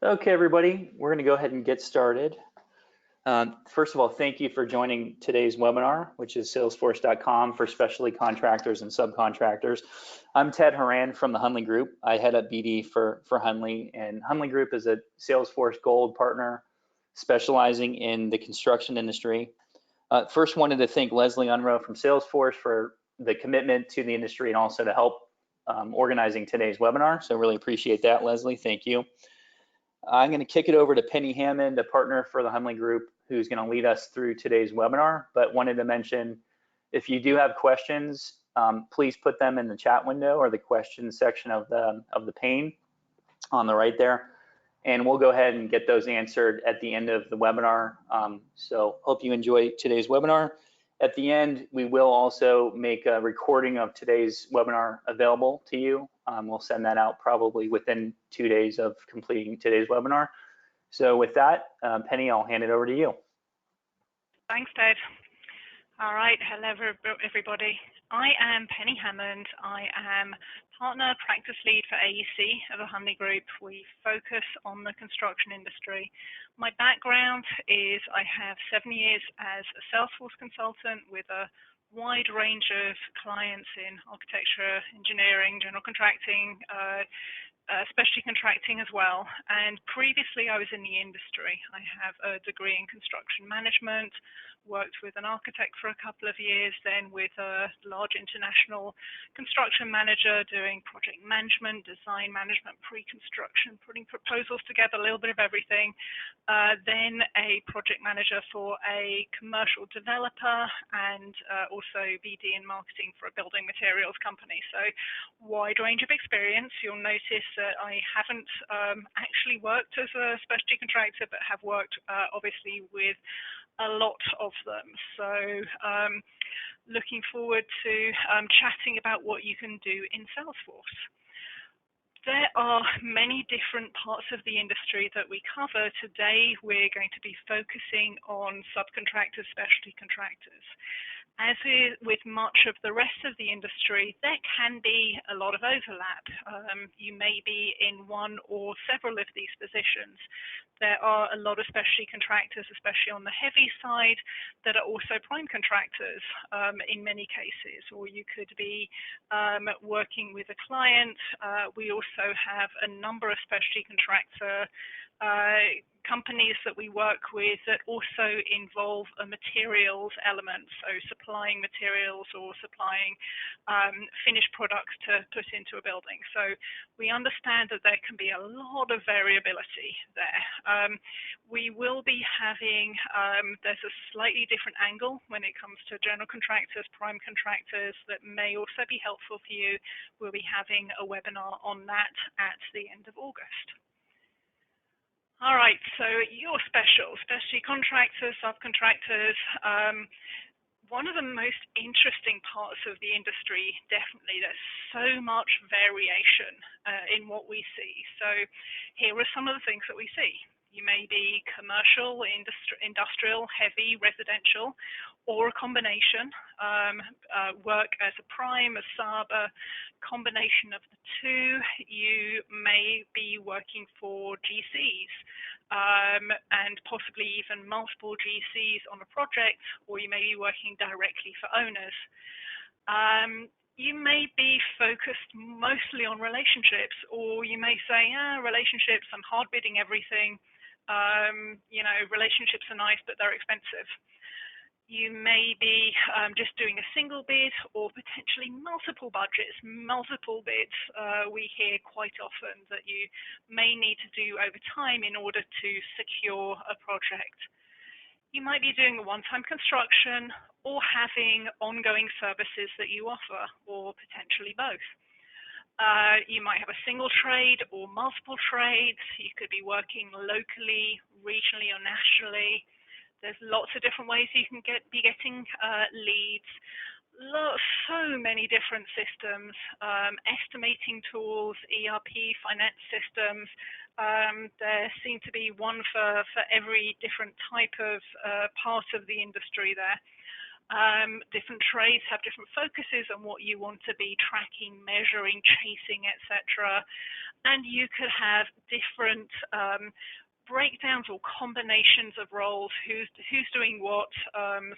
Okay, everybody, we're going to go ahead and get started. First of all, thank you for joining today's webinar, which is Salesforce.com for specialty contractors and subcontractors. I'm Ted Horan from the Hundley Group. I head up BD for Hundley, and Hundley Group is a Salesforce Gold partner specializing in the construction industry. First, wanted to thank Leslie Unruh from Salesforce for the commitment to the industry and also to help organizing today's webinar. So really appreciate that, Leslie. Thank you. I'm going to kick it over to Penny Hammond, a partner for the Hundley Group, who's going to lead us through today's webinar, but wanted to mention, if you do have questions, please put them in the chat window or the questions section of the pane on the right there, and we'll go ahead and get those answered at the end of the webinar. So hope you enjoy today's webinar. At the end, we will also make a recording of today's webinar available to you. We'll send that out probably within 2 days of completing today's webinar. So with that, Penny, I'll hand it over to you. Thanks, Ted. All right, hello everybody. I am Penny Hammond. I am partner practice lead for AEC of the Hammond Group. We focus on the construction industry. My background is I have 7 years as a Salesforce consultant with a wide range of clients in architecture, engineering, general contracting, specialty contracting as well. And previously I was in the industry. I have a degree in construction management, worked with an architect for a couple of years, then with a large international construction manager doing project management, design management, pre-construction, putting proposals together, a little bit of everything. Then a project manager for a commercial developer and also BD and marketing for a building materials company. So wide range of experience. You'll notice that I haven't actually worked as a specialty contractor, but have worked obviously with a lot of them. So looking forward to chatting about what you can do in Salesforce. There are many different parts of the industry that we cover. Today, we're going to be focusing on subcontractors, specialty contractors. As with much of the rest of the industry, there can be a lot of overlap. You may be in one or several of these positions. There are a lot of specialty contractors, especially on the heavy side, that are also prime contractors in many cases, or you could be working with a client. We also have a number of specialty contractor companies that we work with that also involve a materials element, so supplying materials or supplying finished products to put into a building. So we understand that there can be a lot of variability there. We will be having, there's a slightly different angle when it comes to general contractors, prime contractors that may also be helpful for you. We'll be having a webinar on that at the end of August. All right, so your specialty contractors, subcontractors. One of the most interesting parts of the industry, definitely, there's so much variation in what we see. So here are some of the things that we see. You may be commercial, industrial, heavy, residential, or a combination. Work as a prime, a sub, a combination of the two. You may be working for GCs and possibly even multiple GCs on a project, or you may be working directly for owners. You may be focused mostly on relationships, or you may say, relationships, I'm hard bidding everything. You know, relationships are nice, but they're expensive. You may be just doing a single bid or potentially multiple budgets, multiple bids. We hear quite often that you may need to do over time in order to secure a project. You might be doing a one-time construction or having ongoing services that you offer, or potentially both. You might have a single trade or multiple trades. You could be working locally, regionally, or nationally. There's lots of different ways you can be getting leads. So many different systems, estimating tools, ERP, finance systems. There seem to be one for every different type of part of the industry there. Different trades have different focuses on what you want to be tracking, measuring, chasing, etc. And you could have different breakdowns or combinations of roles, who's doing what.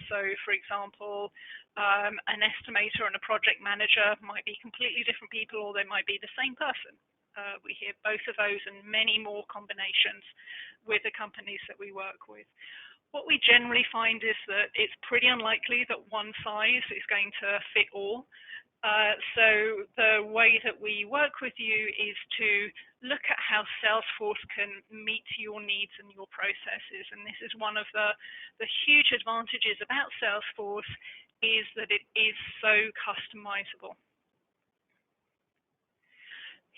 So for example, an estimator and a project manager might be completely different people, or they might be the same person. We hear both of those and many more combinations with the companies that we work with. What we generally find is that it's pretty unlikely that one size is going to fit all. So the way that we work with you is to look at how Salesforce can meet your needs and your processes. And this is one of the huge advantages about Salesforce, is that it is so customizable.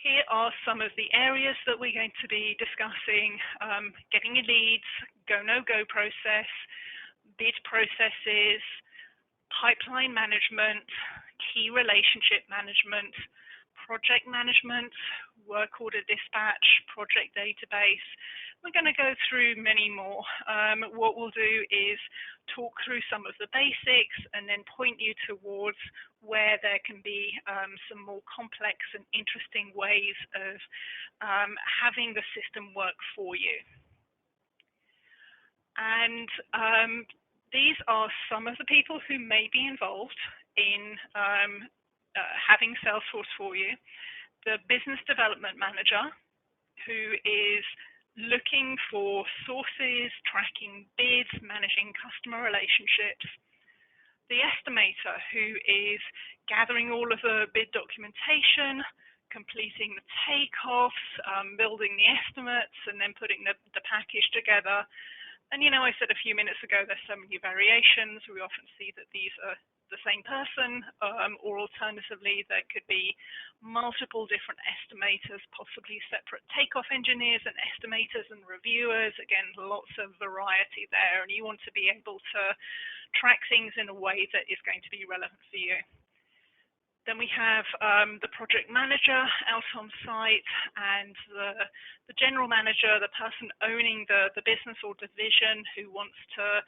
Here are some of the areas that we're going to be discussing: getting your leads, go-no-go process, bid processes, pipeline management, key relationship management, project management, work order dispatch, project database. We're going to go through many more. What we'll do is talk through some of the basics and then point you towards where there can be some more complex and interesting ways of having the system work for you. And these are some of the people who may be involved in having Salesforce for you. The business development manager, who is looking for sources, tracking bids, managing customer relationships. The estimator, who is gathering all of the bid documentation, completing the takeoffs, building the estimates, and then putting the package together. And you know, I said a few minutes ago, there's so many variations. We often see that these are the same person, or alternatively, there could be multiple different estimators, possibly separate takeoff engineers and estimators and reviewers. Again, lots of variety there, and you want to be able to track things in a way that is going to be relevant for you. Then we have the project manager out on site, and the general manager, the person owning the business or division, who wants to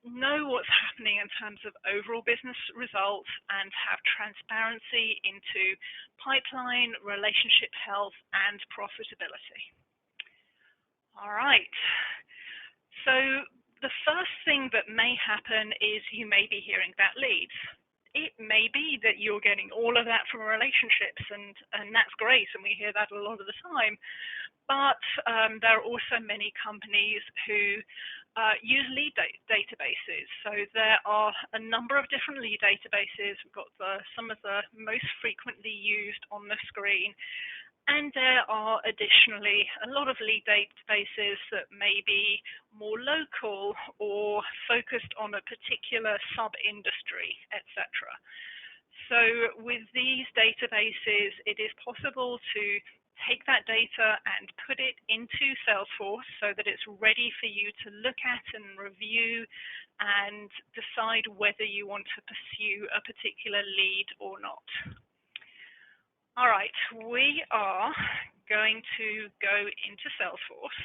know what's happening in terms of overall business results and have transparency into pipeline, relationship health, and profitability. All right. So the first thing that may happen is you may be hearing about leads. It may be that you're getting all of that from relationships, and that's great, and we hear that a lot of the time. But there are also many companies who use lead databases. So there are a number of different lead databases. We've got some of the most frequently used on the screen. And there are additionally a lot of lead databases that may be more local or focused on a particular sub-industry, etc. So with these databases, it is possible to take that data and put it into Salesforce so that it's ready for you to look at and review and decide whether you want to pursue a particular lead or not. All right, we are going to go into Salesforce,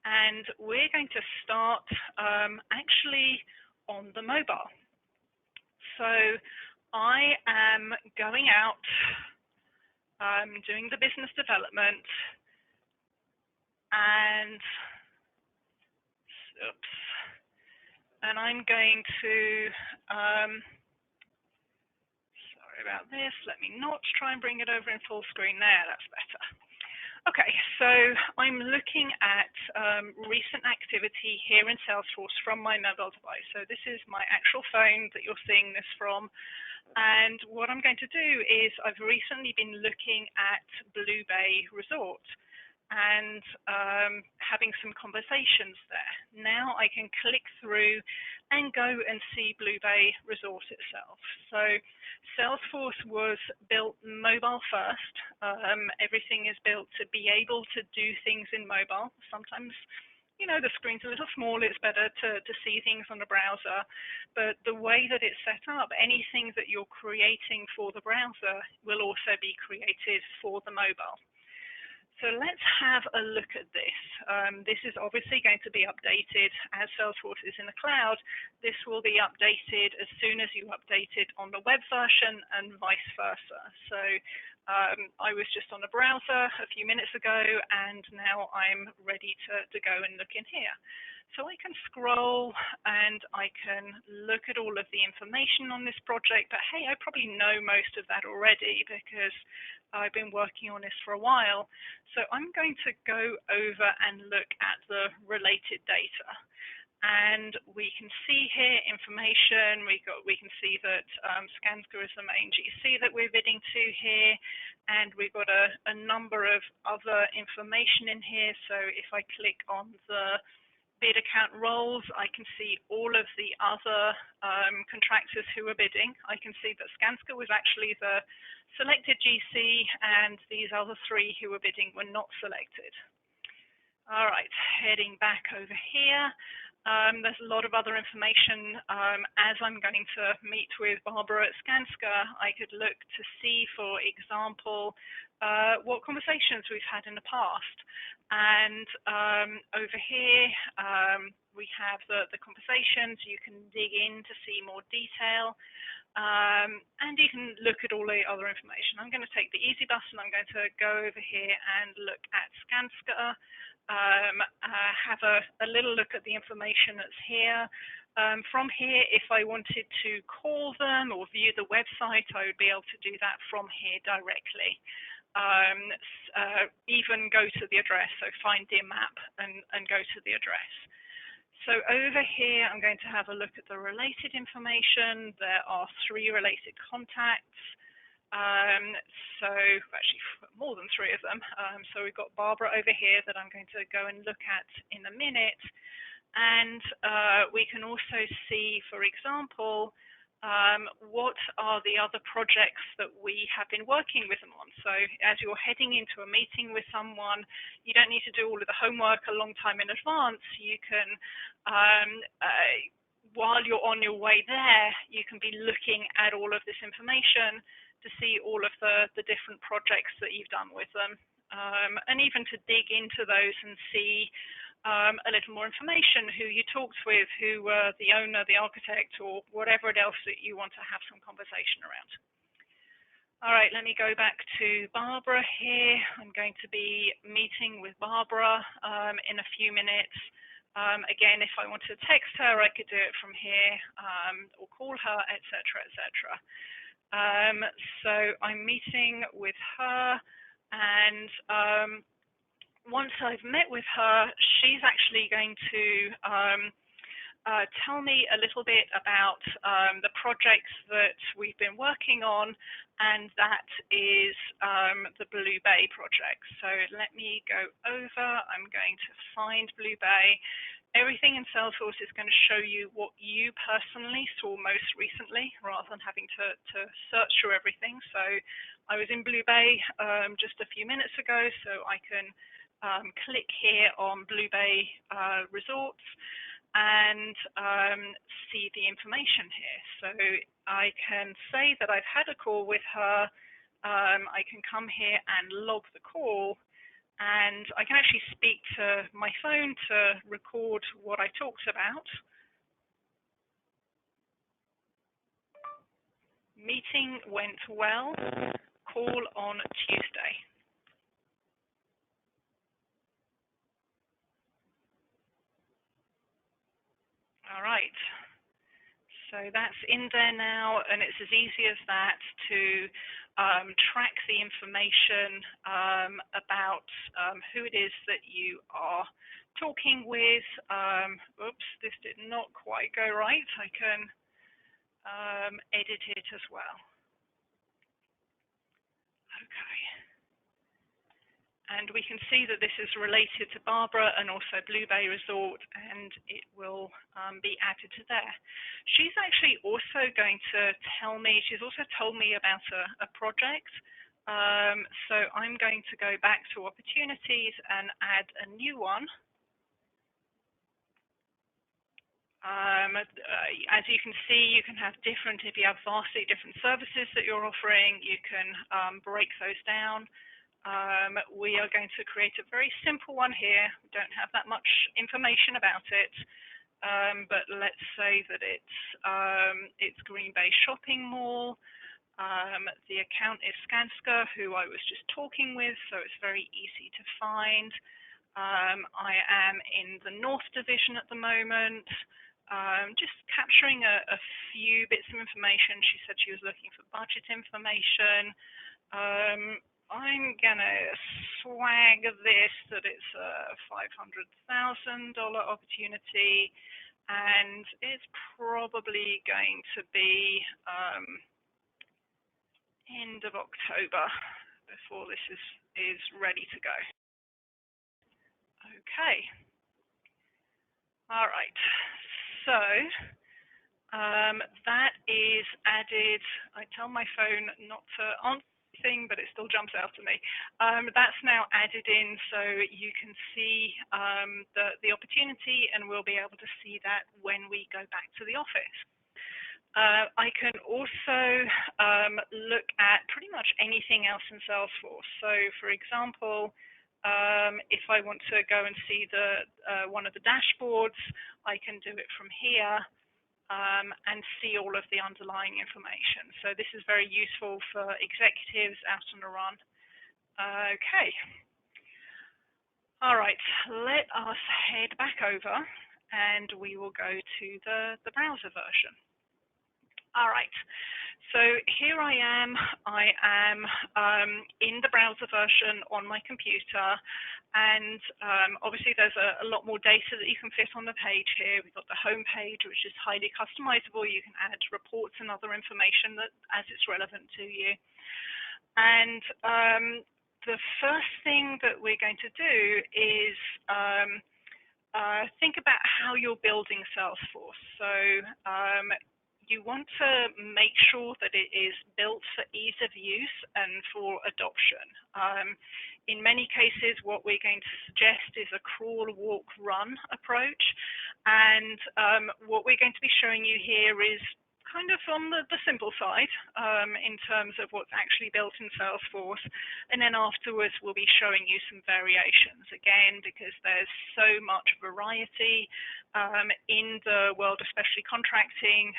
and we're going to start actually on the mobile. So I am going out, doing the business development, and I'm going to, sorry about this, let me not try and bring it over in full screen there, that's better. Okay, so I'm looking at recent activity here in Salesforce from my mobile device. So this is my actual phone that you're seeing this from. And what I'm going to do is I've recently been looking at Blue Bay Resort and having some conversations there. Now I can click through and go and see Blue Bay Resort itself. So Salesforce was built mobile first. Everything is built to be able to do things in mobile. Sometimes, you know, the screen's a little small, it's better to see things on the browser. But the way that it's set up, anything that you're creating for the browser will also be created for the mobile. So let's have a look at this. This is obviously going to be updated as Salesforce is in the cloud. This will be updated as soon as you update it on the web version and vice versa. So I was just on a browser a few minutes ago, and now I'm ready to go and look in here. So I can scroll and I can look at all of the information on this project, but hey, I probably know most of that already because I've been working on this for a while. So I'm going to go over and look at the related data. And we can see here information. We can see that Skanska is the main GC that we're bidding to here, and we've got a number of other information in here. So if I click on the bid account roles, I can see all of the other contractors who are bidding. I can see that Skanska was actually the selected GC, and these other three who were bidding were not selected. All right, heading back over here. There's a lot of other information. As I'm going to meet with Barbara at Skanska, I could look to see, for example, what conversations we've had in the past. And over here, we have the conversations. You can dig in to see more detail. And you can look at all the other information. I'm going to take the easy button. I'm going to go over here and look at Skanska. Have a little look at the information that's here. From here, if I wanted to call them or view the website, I would be able to do that from here directly. Even go to the address, so find the map and go to the address. So over here, I'm going to have a look at the related information. There are 3 related contacts. So actually more than 3 of them. So we've got Barbara over here that I'm going to go and look at in a minute. And we can also see, for example, what are the other projects that we have been working with them on. So as you're heading into a meeting with someone, you don't need to do all of the homework a long time in advance. You can, while you're on your way there, you can be looking at all of this information to see all of the different projects that you've done with them, and even to dig into those and see a little more information, who you talked with, who were the owner, the architect, or whatever else that you want to have some conversation around. All right, let me go back to Barbara here. I'm going to be meeting with Barbara in a few minutes. Again, if I wanted to text her, I could do it from here, or call her, etc., etc. So I'm meeting with her, and once I've met with her, she's actually going to tell me a little bit about the projects that we've been working on, and that is the Blue Bay project. So let me go over. I'm going to find Blue Bay. Everything in Salesforce is going to show you what you personally saw most recently, rather than having to search through everything. So I was in Blue Bay just a few minutes ago, so I can click here on Blue Bay Resorts and see the information here. So I can say that I've had a call with her. I can come here and log the call, and I can actually speak to my phone to record what I talked about. Meeting went well. Call on Tuesday. All right. So that's in there now, and it's as easy as that to track the information about who it is that you are talking with. Oops, this did not quite go right. I can edit it as well. Okay. And we can see that this is related to Barbara and also Blue Bay Resort, and it will be added to there. She's actually also going to tell me, she's also told me about a project. So I'm going to go back to opportunities and add a new one. As you can see, you can have different, if you have vastly different services that you're offering, you can break those down. We are going to create a very simple one here. We don't have that much information about it, but let's say that it's Green Bay Shopping Mall. The account is Skanska, who I was just talking with, so it's very easy to find. I am in the North Division at the moment, just capturing a few bits of information. She said she was looking for budget information. I'm gonna swag this that it's a $500,000 opportunity, and it's probably going to be end of October before this is ready to go. Okay. All right. So that is added. I tell my phone not to answer anything, but it still jumps out to me. That's now added in, so you can see the opportunity, and we'll be able to see that when we go back to the office. I can also look at pretty much anything else in Salesforce. So, for example, if I want to go and see one of the dashboards, I can do it from here and see all of the underlying information. So this is very useful for executives out on a run. Okay. All right, let us head back over and we will go to the browser version. All right, so here I am in the browser version on my computer, and obviously there's a lot more data that you can fit on the page here. We've got the home page, which is highly customizable. You can add reports and other information that as it's relevant to you. And the first thing that we're going to do is think about how you're building Salesforce. So you want to make sure that it is built for ease of use and for adoption. In many cases, what we're going to suggest is a crawl, walk, run approach. And what we're going to be showing you here is kind of on the simple side in terms of what's actually built in Salesforce. And then afterwards, we'll be showing you some variations, again, because there's so much variety in the world of specialty contracting.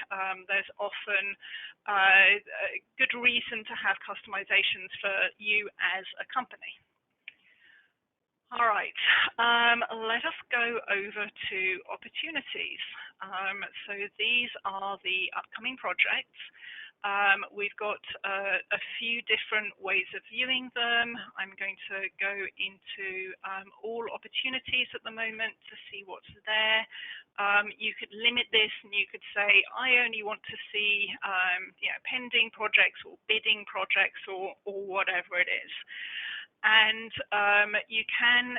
There's often a good reason to have customizations for you as a company. All right, let us go over to opportunities. So these are the upcoming projects. We've got a few different ways of viewing them. I'm going to go into all opportunities at the moment to see what's there. You could limit this and you could say, I only want to see pending projects or bidding projects or whatever it is. And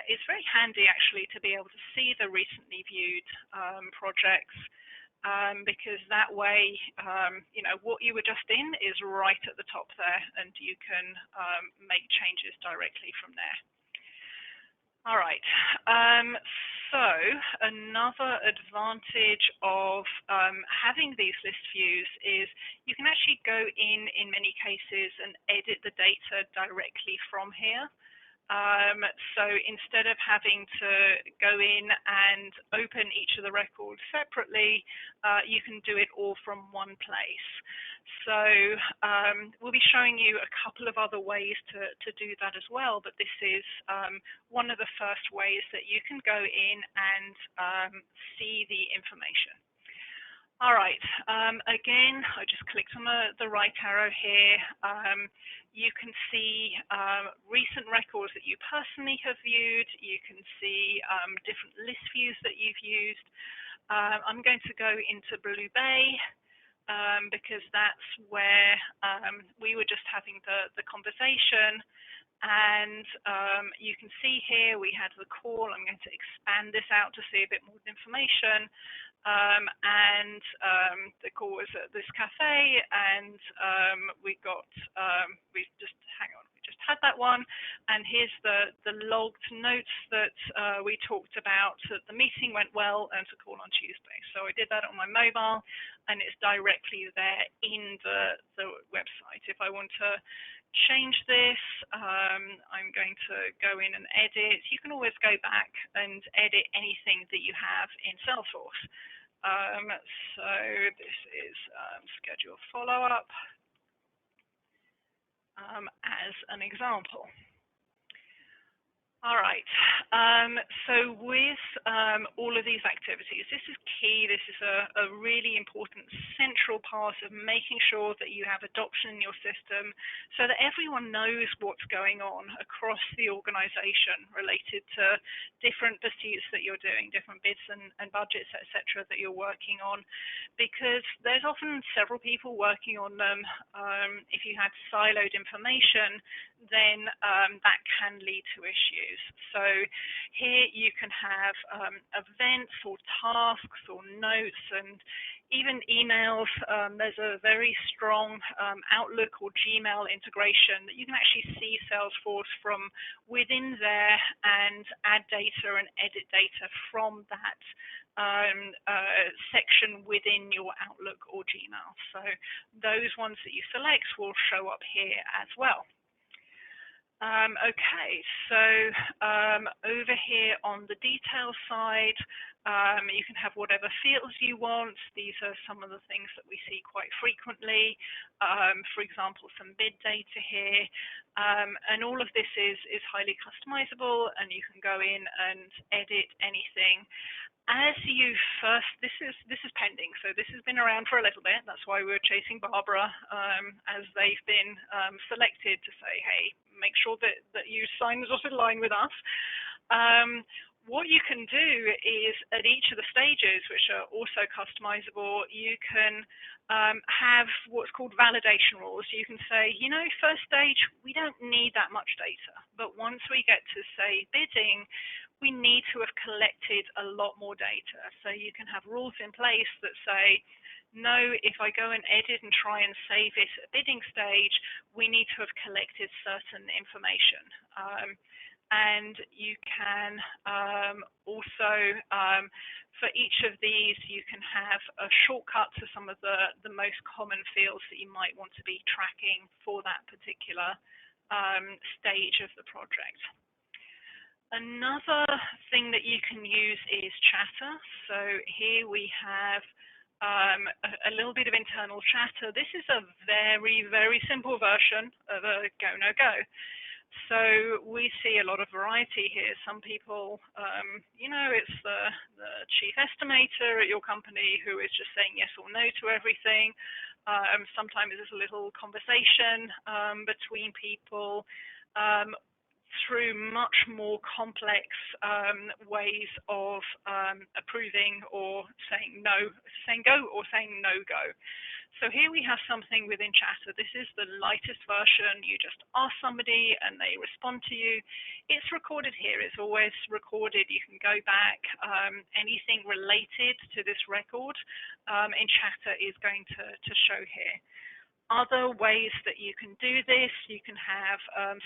it's very handy actually to be able to see the recently viewed projects because that way, what you were just in is right at the top there and you can make changes directly from there. All right, so another advantage of having these list views is you can actually go in many cases and edit the data directly from here. So instead of having to go in and open each of the records separately, you can do it all from one place. So we'll be showing you a couple of other ways to do that as well, but this is one of the first ways that you can go in and see the information. All right, again, I just clicked on the right arrow here. You can see recent records that you personally have viewed. You can see different list views that you've used. I'm going to go into Blue Bay because that's where we were just having the conversation. And you can see here we had the call. I'm going to expand this out to see a bit more information. And the call was at this cafe, and we just had that one. And here's the logged notes that we talked about. The meeting went well, and to call on Tuesday. So I did that on my mobile, and it's directly there in the website. If I want to change this. I'm going to go in and edit. You can always go back and edit anything that you have in Salesforce. So this is schedule follow-up as an example. All right, so with all of these activities, this is key. This is a really important central part of making sure that you have adoption in your system so that everyone knows what's going on across the organization related to different pursuits that you're doing, different bids and budgets, etc., that you're working on, because there's often several people working on them. If you had siloed information, then that can lead to issues. So here you can have events or tasks or notes and even emails. There's a very strong Outlook or Gmail integration that you can actually see Salesforce from within there and add data and edit data from that section within your Outlook or Gmail. So those ones that you select will show up here as well. Okay, so over here on the detail side, you can have whatever fields you want. These are some of the things that we see quite frequently. For example, some bid data here. And all of this is highly customizable, and you can go in and edit anything. As you first, this is pending, so this has been around for a little bit. That's why we're chasing Barbara, as they've been selected to say, hey, make sure that you sign the dotted line with us. What you can do is at each of the stages, which are also customizable, you can have what's called validation rules. You can say, you know, first stage, we don't need that much data, but once we get to, say, bidding, we need to have collected a lot more data. So you can have rules in place that say, no, if I go and edit and try and save it at bidding stage, we need to have collected certain information. And you can also, for each of these, you can have a shortcut to some of the most common fields that you might want to be tracking for that particular stage of the project. Another thing that you can use is Chatter. So here we have a little bit of internal chatter. This is a very, very simple version of a go, no go. So we see a lot of variety here. Some people, you know, it's the chief estimator at your company who is just saying yes or no to everything. Sometimes there's a little conversation between people. Through much more complex ways of approving or saying no, saying go or saying no go. So here we have something within Chatter. This is the lightest version. You just ask somebody and they respond to you. It's recorded here. It's always recorded. You can go back. Anything related to this record in Chatter is going to show here. Other ways that you can do this, you can have,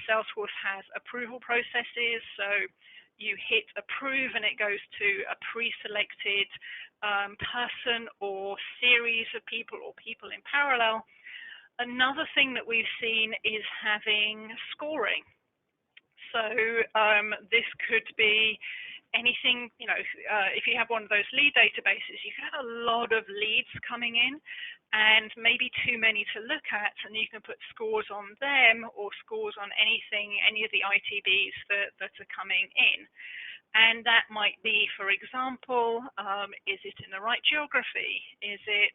Salesforce has approval processes, so you hit approve and it goes to a pre-selected person or series of people or people in parallel. Another thing that we've seen is having scoring. So this could be anything, you know, if you have one of those lead databases, you can have a lot of leads coming in and maybe too many to look at, and you can put scores on them or scores on anything, any of the ITBs that are coming in. And that might be, for example, is it in the right geography? Is it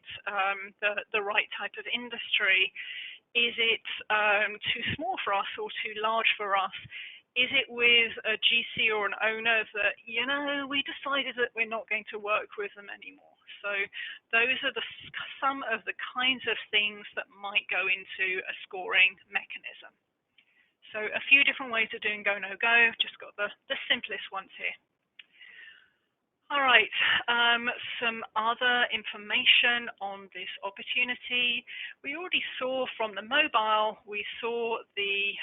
the right type of industry? Is it too small for us or too large for us? Is it with a GC or an owner that, you know, we decided that we're not going to work with them anymore? So those are some of the kinds of things that might go into a scoring mechanism. So a few different ways of doing go, no go. I've just got the simplest ones here. All right, some other information on this opportunity. We already saw from the mobile, we saw the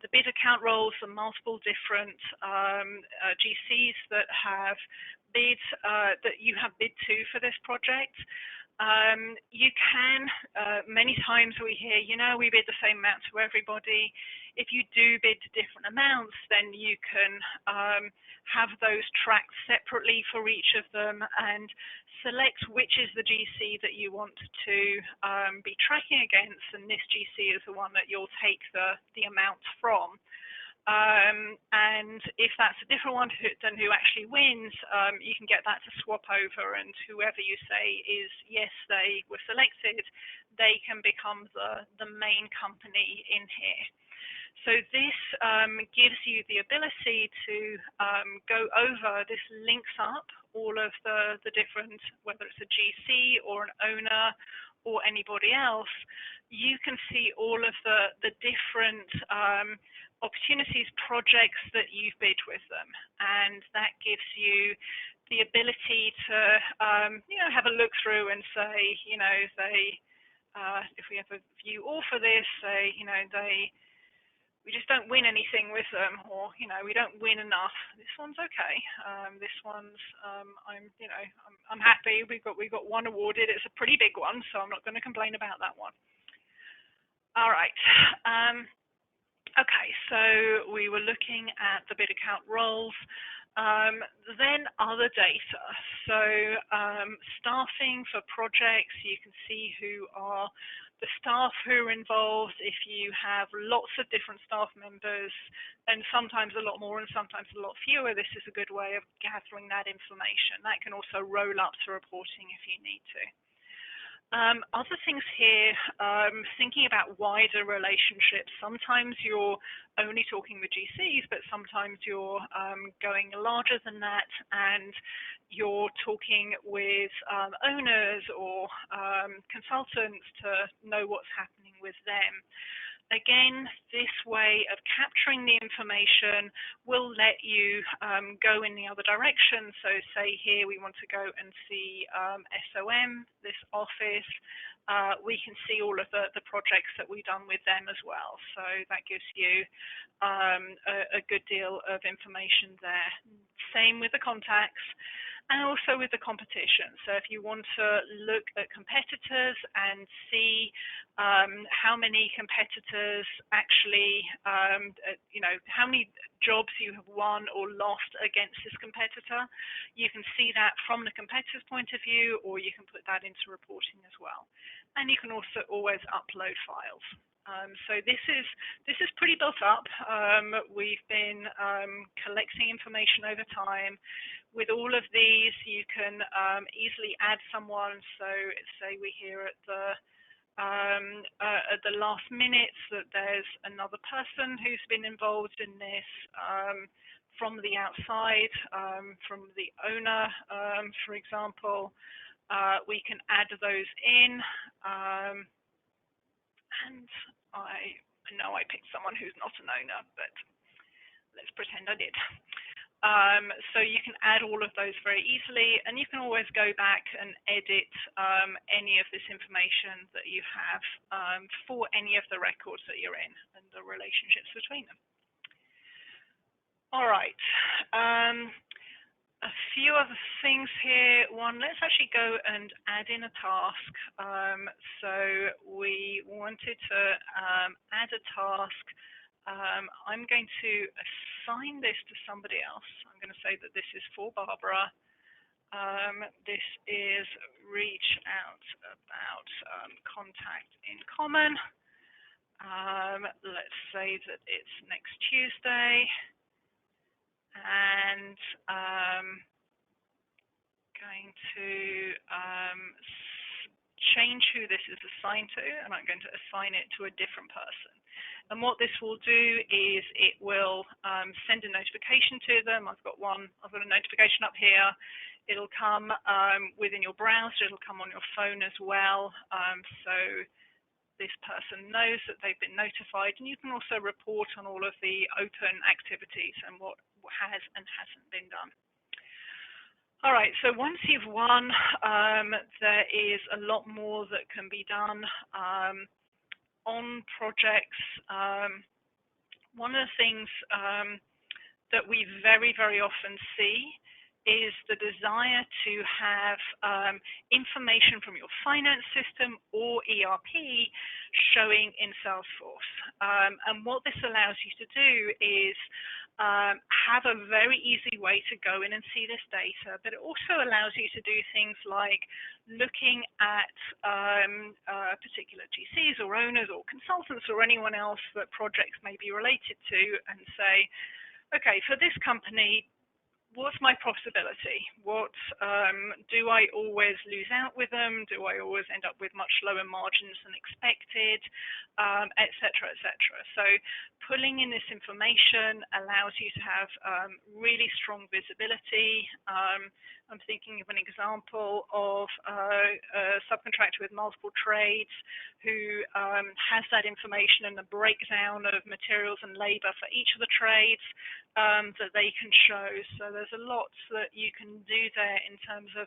bid account roles, the multiple different GCs that have bid that you have bid to for this project. You can, many times we hear, you know, we bid the same amount to everybody. If you do bid different amounts, then you can have those tracked separately for each of them and select which is the GC that you want to be tracking against, and this GC is the one that you'll take the amount from. And if that's a different one than who actually wins, you can get that to swap over, and whoever you say is, yes, they were selected, they can become the main company in here. So this gives you the ability to go over, this links up all of the different, whether it's a GC or an owner or anybody else, you can see all of the different opportunities, projects that you've bid with them, and that gives you the ability to have a look through and say, if we have a view all for this, say, we just don't win anything with them, or we don't win enough. This one's okay. This one's I'm happy. We got one awarded. It's a pretty big one, so I'm not going to complain about that one. All right. Okay, so we were looking at the bid account roles. Then other data. So staffing for projects, you can see who are the staff who are involved. If you have lots of different staff members, and sometimes a lot more and sometimes a lot fewer, this is a good way of gathering that information. That can also roll up to reporting if you need to. Other things here, thinking about wider relationships. Sometimes you're only talking with GCs, but sometimes you're going larger than that, and you're talking with owners or consultants to know what's happening with them. Again, this way of capturing the information will let you go in the other direction. So say here we want to go and see SOM, this office. We can see all of the projects that we've done with them as well. So that gives you a good deal of information there. Same with the contacts. And also with the competition. So if you want to look at competitors and see how many competitors actually, how many jobs you have won or lost against this competitor, you can see that from the competitor's point of view, or you can put that into reporting as well. And you can also always upload files. So this is pretty built up. We've been collecting information over time. With all of these, you can easily add someone. So say we hear at the last minute that there's another person who's been involved in this from the outside, from the owner, for example. We can add those in. And I know I picked someone who's not an owner, but let's pretend I did. So you can add all of those very easily, and you can always go back and edit any of this information that you have for any of the records that you're in and the relationships between them. All right. A few other things here. One, let's actually go and add in a task. So we wanted to add a task. I'm going to assign this to somebody else. I'm going to say that this is for Barbara. This is reach out about contact in common. Let's say that it's next Tuesday. And going to change who this is assigned to, and I'm going to assign it to a different person. And what this will do is it will send a notification to them. I've got a notification up here. It'll come within your browser. It'll come on your phone as well. So this person knows that they've been notified, and you can also report on all of the open activities and what has and hasn't been done. All right, so once you've won, there is a lot more that can be done on projects. One of the things that we very, very often see is the desire to have information from your finance system or ERP showing in Salesforce. And what this allows you to do is have a very easy way to go in and see this data, but it also allows you to do things like looking at particular GCs or owners or consultants or anyone else that projects may be related to and say, okay, for this company, what's my profitability? What do I always lose out with them? Do I always end up with much lower margins than expected, et cetera, et cetera. So pulling in this information allows you to have really strong visibility. I'm thinking of an example of a subcontractor with multiple trades who has that information and the breakdown of materials and labor for each of the trades that they can show. So there's a lot that you can do there in terms of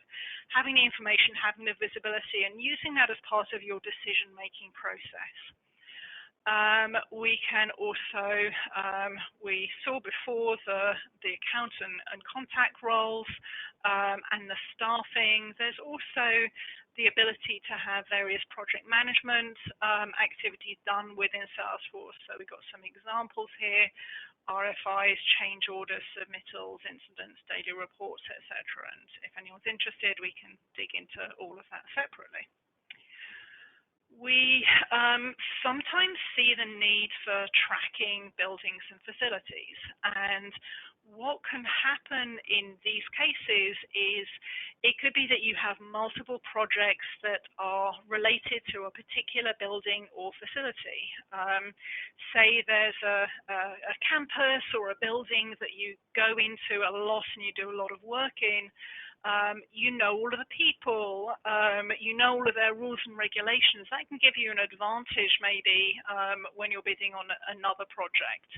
having the information, having the visibility, and using that as part of your decision-making process. We can also, we saw before the account and contact roles and the staffing. There's also the ability to have various project management activities done within Salesforce. So we've got some examples here: RFIs, change orders, submittals, incidents, daily reports, etc. And if anyone's interested, we can dig into all of that separately. We sometimes see the need for tracking buildings and facilities, and what can happen in these cases is it could be that you have multiple projects that are related to a particular building or facility. Say there's a campus or a building that you go into a lot and you do a lot of work in. You know all of the people, you know all of their rules and regulations. That can give you an advantage maybe when you're bidding on another project.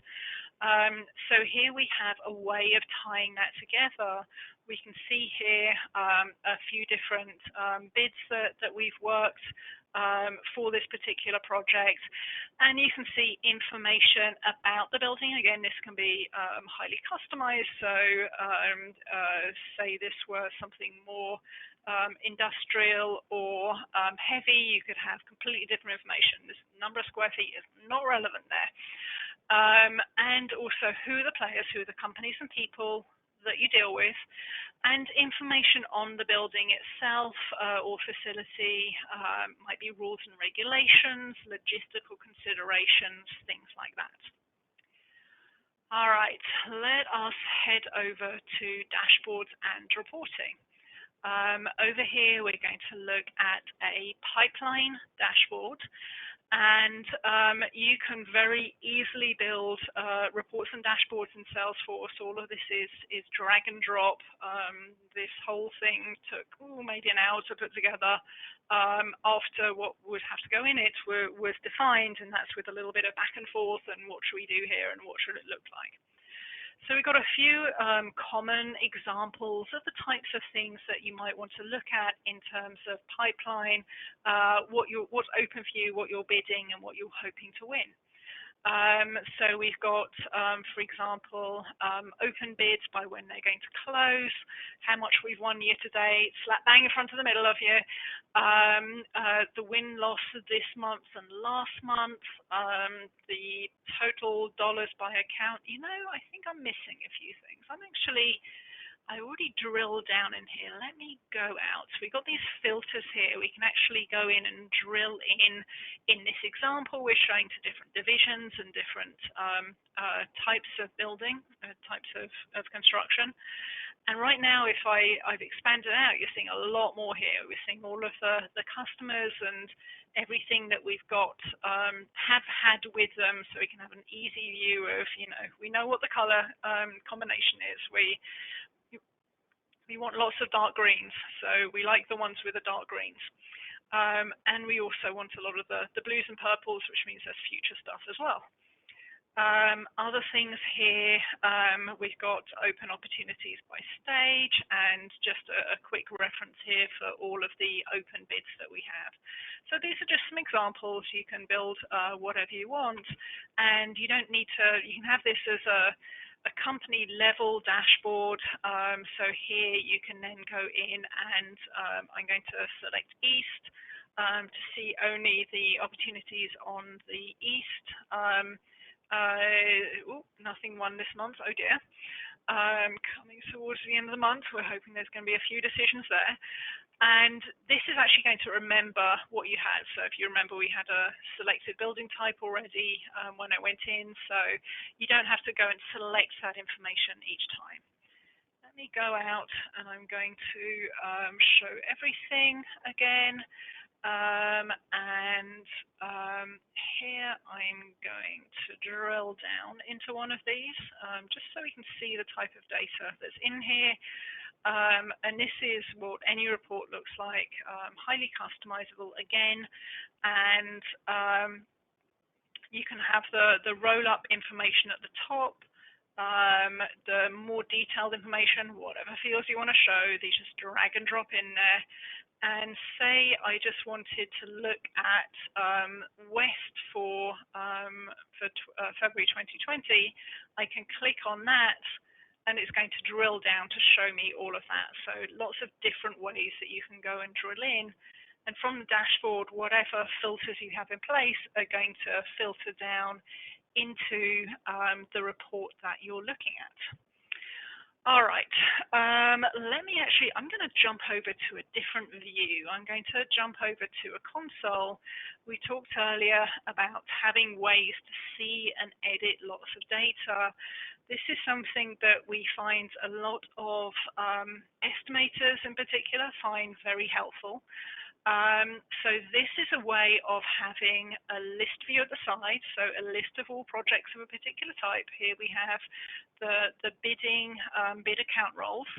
So here we have a way of tying that together. We can see here a few different bids that we've worked for this particular project, and you can see information about the building. Again, this can be highly customized, so say this were something more industrial or heavy, you could have completely different information. This number of square feet is not relevant there. And also who are the players, who are the companies and people that you deal with, and information on the building itself or facility, might be rules and regulations, logistical considerations, things like that. All right, let us head over to dashboards and reporting. Over here, we're going to look at a pipeline dashboard. And you can very easily build reports and dashboards in Salesforce. All of this is drag and drop. This whole thing took maybe an hour to put together after what would have to go in it was defined, and that's with a little bit of back and forth and what should we do here and what should it look like. So we've got a few common examples of the types of things that you might want to look at in terms of pipeline, what's open for you, what you're bidding, and what you're hoping to win. So we've got, for example, open bids by when they're going to close, how much we've won year to date, slap bang in front of the middle of you, the win-loss this month and last month, the total dollars by account. You know, I think I'm missing a few things. I already drilled down in here. Let me go out. So we've got these filters here. We can actually go in and drill in. In this example, we're showing to different divisions and different types of building, types of construction. And right now, if I've expanded out, you're seeing a lot more here. We're seeing all of the customers and everything that we've got have had with them, so we can have an easy view of, we know what the color combination is. We want lots of dark greens, so we like the ones with the dark greens. And we also want a lot of the blues and purples, which means there's future stuff as well. Other things here, we've got open opportunities by stage, and just a quick reference here for all of the open bids that we have. So these are just some examples. You can build whatever you want, and you don't need to, you can have this as a company level dashboard. So here you can then go in and I'm going to select East to see only the opportunities on the East. Nothing won this month, oh dear. Coming towards the end of the month, we're hoping there's going to be a few decisions there. And this is actually going to remember what you had. So if you remember, we had a selected building type already when I went in, so you don't have to go and select that information each time. Let me go out and I'm going to show everything again. Here I'm going to drill down into one of these just so we can see the type of data that's in here. And this is what any report looks like, highly customizable again, and you can have the roll-up information at the top, the more detailed information, whatever fields you want to show, these just drag and drop in there. And say I just wanted to look at West for February 2020, I can click on that, and it's going to drill down to show me all of that. So lots of different ways that you can go and drill in. And from the dashboard, whatever filters you have in place are going to filter down into the report that you're looking at. All right, I'm going to jump over to a different view. I'm going to jump over to a console. We talked earlier about having ways to see and edit lots of data. This is something that we find a lot of estimators in particular find very helpful. So this is a way of having a list view at the side, so a list of all projects of a particular type. Here we have the bidding bid account roles,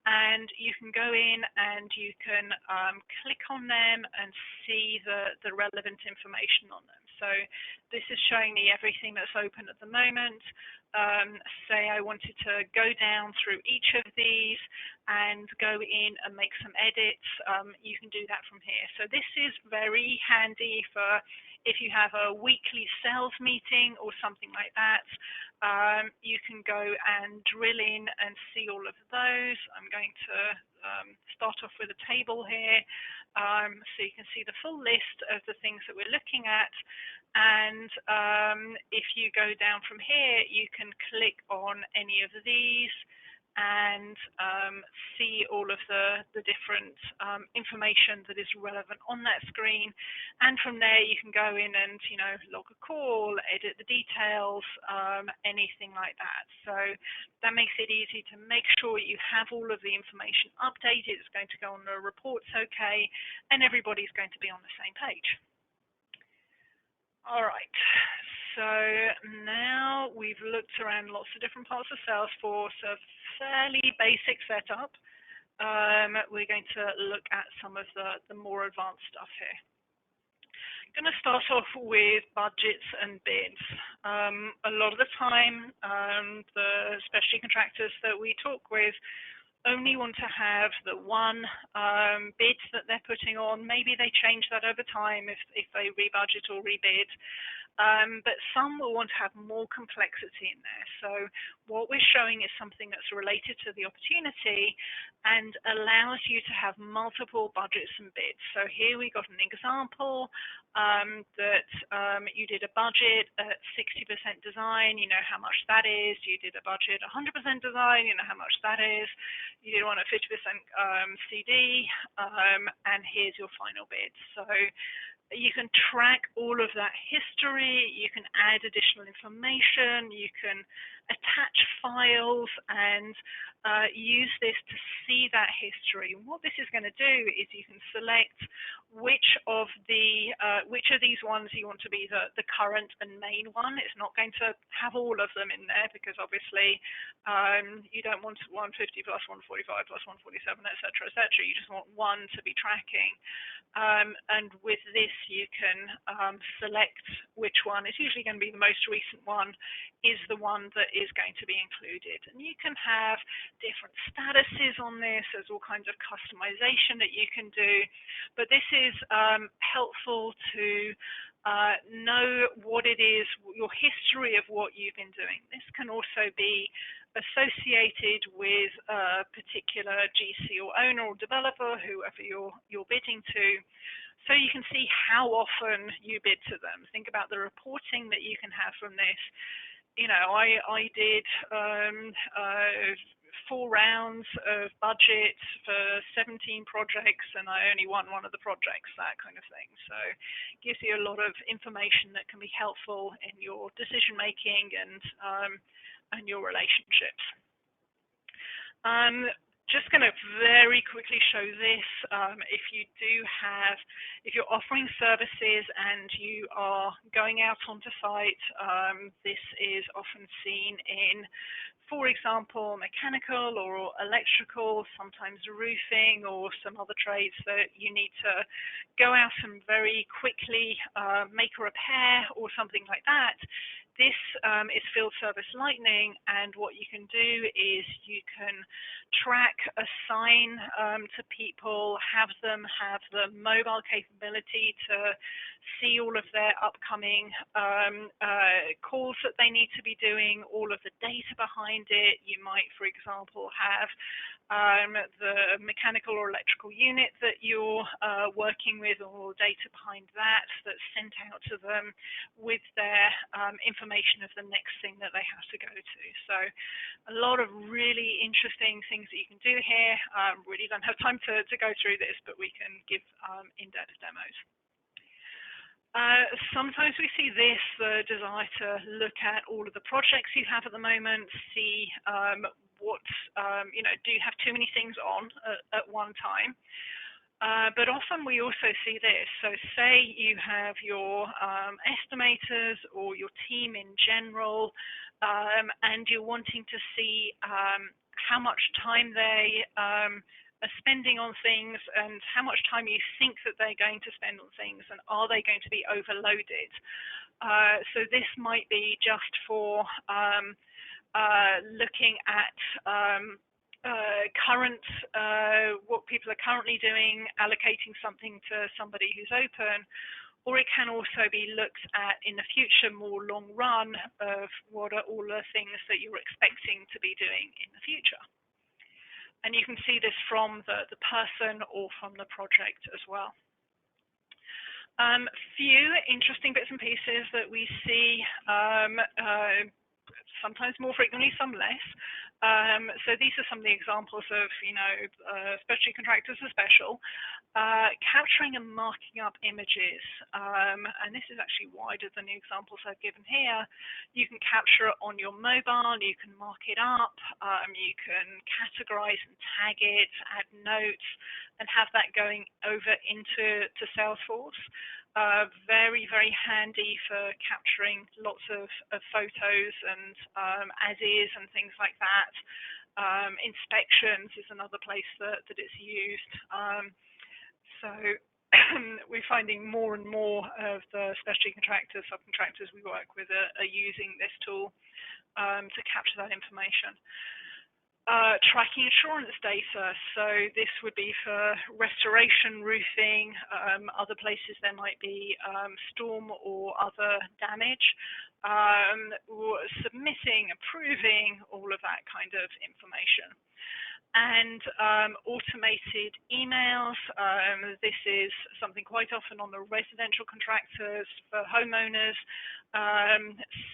and you can go in and you can click on them and see the relevant information on them. So this is showing me everything that's open at the moment. Say I wanted to go down through each of these and go in and make some edits, you can do that from here. So this is very handy for if you have a weekly sales meeting or something like that. You can go and drill in and see all of those. I'm going to start off with a table here, so you can see the full list of the things that we're looking at. And if you go down from here, you can click on any of these and see all of the different information that is relevant on that screen. And from there, you can go in and log a call, edit the details, anything like that. So that makes it easy to make sure you have all of the information updated. It's going to go on the reports okay, and everybody's going to be on the same page. All right, so now we've looked around lots of different parts of Salesforce, a fairly basic setup. We're going to look at some of the more advanced stuff here. I'm going to start off with budgets and bids. A lot of the time, the specialty contractors that we talk with only want to have the one bid that they're putting on. Maybe they change that over time if they rebudget or rebid. But some will want to have more complexity in there. So what we're showing is something that's related to the opportunity and allows you to have multiple budgets and bids. So here we got an example that you did a budget at 60% design, you know how much that is. You did a budget 100% design, you know how much that is. You did one at 50% CD, and here's your final bid. So you can track all of that history, you can add additional information, you can attach files and use this to see that history. And what this is going to do is you can select which of these ones you want to be the current and main one. It's not going to have all of them in there because obviously you don't want 150 plus 145 plus 147, etc., etc. You just want one to be tracking. And with this, you can select which one. It's usually going to be the most recent one is the one that is going to be included. And you can have different statuses on this. There's all kinds of customization that you can do, but this is helpful to know what it is, your history of what you've been doing. This can also be associated with a particular GC or owner or developer, whoever you're bidding to, so you can see how often you bid to them. Think about the reporting that you can have from this. You know, I did 4 rounds of budget for 17 projects, and I only won one of the projects, that kind of thing. So it gives you a lot of information that can be helpful in your decision making and your relationships. Just going to very quickly show this. If you're offering services and you are going out onto site, this is often seen in, for example, mechanical or electrical, sometimes roofing or some other trades that you need to go out and very quickly make a repair or something like that. This is field service lightning, and what you can do is you can track, assign to people, have them have the mobile capability to see all of their upcoming calls that they need to be doing, all of the data behind it. You might, for example, have the mechanical or electrical unit that you're working with, or data behind that that's sent out to them with their information of the next thing that they have to go to. So a lot of really interesting things that you can do here. Really don't have time to go through this, but we can give in-depth demos. Sometimes we see this, the desire to look at all of the projects you have at the moment, see do you have too many things on at one time? But often we also see this. So say you have your estimators or your team in general, and you're wanting to see how much time they are spending on things and how much time you think that they're going to spend on things, and are they going to be overloaded. So this might be just for looking at what people are currently doing, allocating something to somebody who's open, or it can also be looked at in the future, more long run, of what are all the things that you're expecting to be doing in the future. And you can see this from the person or from the project as well. Few interesting bits and pieces that we see, sometimes more frequently, some less. So these are some of the examples of, specialty contractors are special. Capturing and marking up images, and this is actually wider than the examples I've given here. You can capture it on your mobile, you can mark it up, you can categorize and tag it, add notes, and have that going over into Salesforce. Very, very handy for capturing lots of photos and as-is and things like that. Inspections is another place that it's used. So we're finding more and more of the specialty contractors, subcontractors we work with are using this tool to capture that information. Tracking insurance data, so this would be for restoration, roofing, other places there might be storm or other damage, submitting, approving, all of that kind of information. And automated emails. This is something quite often on the residential contractors for homeowners,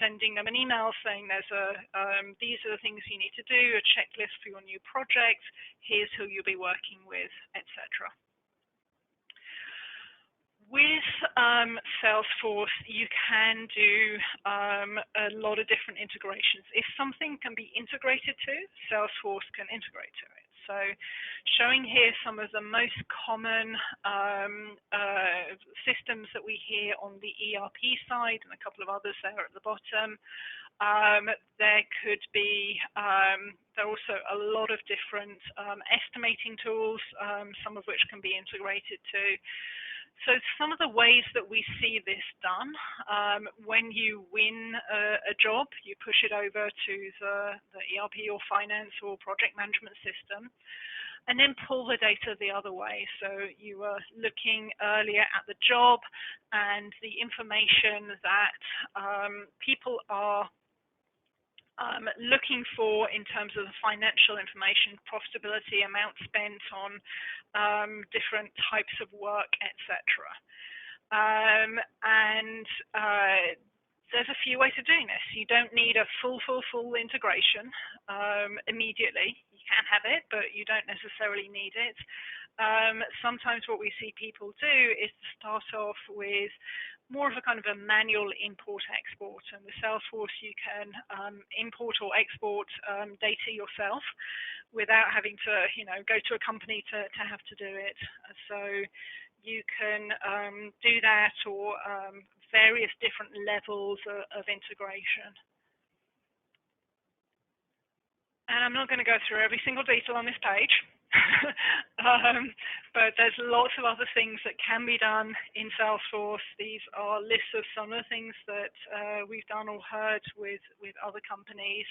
sending them an email saying these are the things you need to do, a checklist for your new project, here's who you'll be working with, etc. With Salesforce, you can do a lot of different integrations. If something can be integrated to, Salesforce can integrate to it. So showing here some of the most common systems that we hear on the ERP side, and a couple of others there at the bottom. There could be, there are also a lot of different estimating tools, some of which can be integrated to. So some of the ways that we see this done, when you win a job, you push it over to the ERP or finance or project management system, and then pull the data the other way. So you were looking earlier at the job and the information that people are looking for in terms of the financial information, profitability, amount spent on different types of work, etc. There's a few ways of doing this. You don't need a full integration immediately. You can have it, but you don't necessarily need it. Sometimes what we see people do is to start off with more of a kind of a manual import-export. And with Salesforce, you can import or export data yourself without having to, go to a company to have to do it. So you can do that, or various different levels of integration. And I'm not going to go through every single detail on this page. But there's lots of other things that can be done in Salesforce. These are lists of some of the things that we've done or heard with other companies.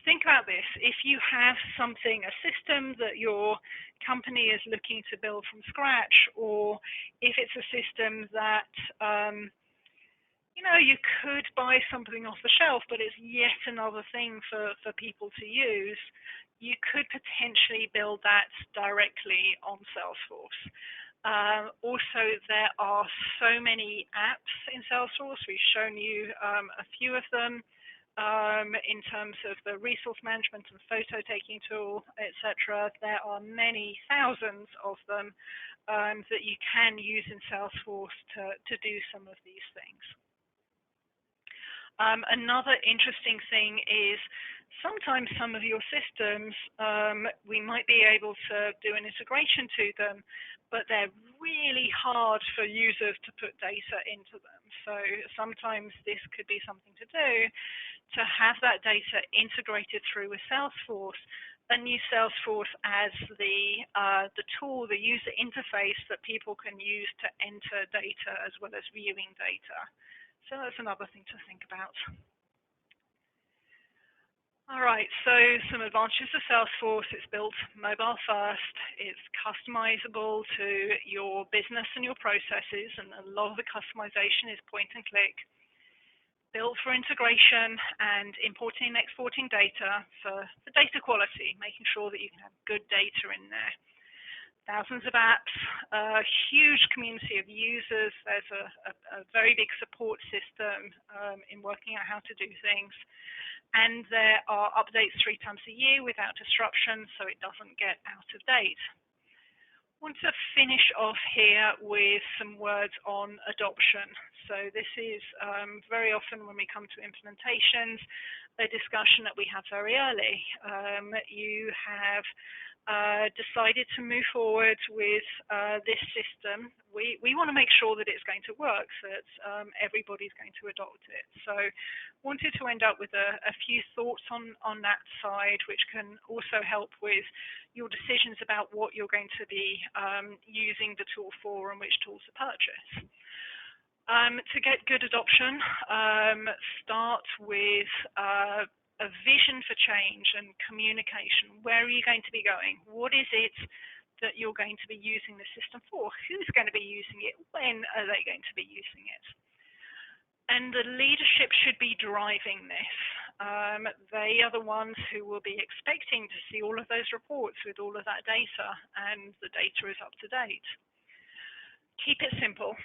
Think about this. If you have something, a system that your company is looking to build from scratch, or if it's a system that you could buy something off the shelf, but it's yet another thing for people to use, you could potentially build that directly on Salesforce. Also, there are so many apps in Salesforce. We've shown you a few of them in terms of the resource management and photo taking tool, etc. There are many thousands of them that you can use in Salesforce to do some of these things. Another interesting thing is sometimes some of your systems, we might be able to do an integration to them, but they're really hard for users to put data into them. So sometimes this could be something to do to have that data integrated through with Salesforce and use Salesforce as the tool, the user interface that people can use to enter data as well as viewing data. So that's another thing to think about. All right, so some advantages of Salesforce. It's built mobile first. It's customizable to your business and your processes, and a lot of the customization is point and click. Built for integration and importing and exporting data for data quality, making sure that you can have good data in there. Thousands of apps, a huge community of users. There's a very big support system in working out how to do things. And there are updates 3 times a year without disruption, so it doesn't get out of date. I want to finish off here with some words on adoption. So this is very often when we come to implementations, a discussion that we have very early. You have decided to move forward with this system. We want to make sure that it's going to work, so that everybody's going to adopt it. So wanted to end up with a few thoughts on that side, which can also help with your decisions about what you're going to be using the tool for and which tools to purchase. To get good adoption, start with a vision for change and communication. Where are you going to be going? What is it that you're going to be using the system for? Who's going to be using it? When are they going to be using it? And the leadership should be driving this. They are the ones who will be expecting to see all of those reports with all of that data, and the data is up to date. Keep it simple.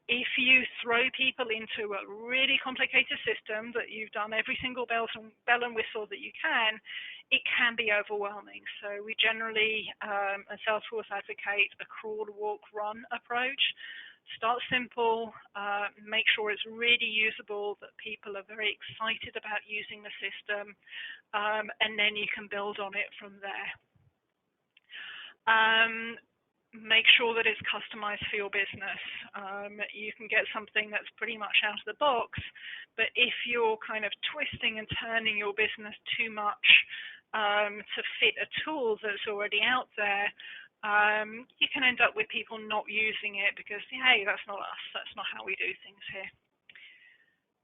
If you throw people into a really complicated system that you've done every single bell and whistle that you can be overwhelming. So we generally, at Salesforce, advocate a crawl, walk, run approach. Start simple, make sure it's really usable, that people are very excited about using the system, and then you can build on it from there. Make sure that it's customized for your business. You can get something that's pretty much out of the box, but if you're kind of twisting and turning your business too much to fit a tool that's already out there, you can end up with people not using it because, hey, that's not us, that's not how we do things here.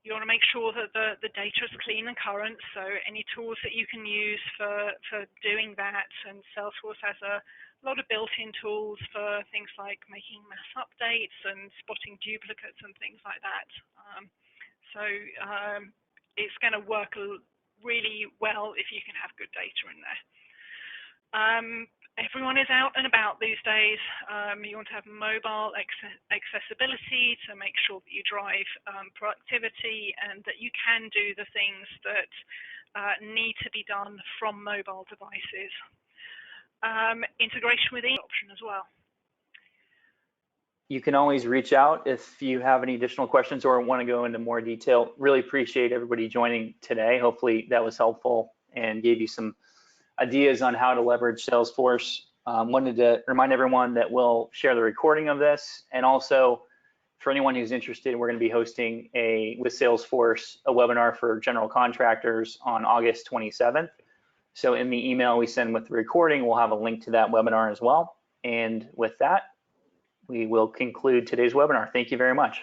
You want to make sure that the data is clean and current, so any tools that you can use for doing that, and Salesforce has a lot of built-in tools for things like making mass updates and spotting duplicates and things like that. It's going to work really well if you can have good data in there. Everyone is out and about these days. You want to have mobile accessibility to make sure that you drive productivity and that you can do the things that need to be done from mobile devices. Integration with option as well. You can always reach out if you have any additional questions or want to go into more detail. Really appreciate everybody joining today. Hopefully that was helpful and gave you some ideas on how to leverage Salesforce. Wanted to remind everyone that we'll share the recording of this, and also for anyone who's interested, we're going to be hosting with Salesforce a webinar for general contractors on August 27th. So in the email we send with the recording, we'll have a link to that webinar as well. And with that, we will conclude today's webinar. Thank you very much.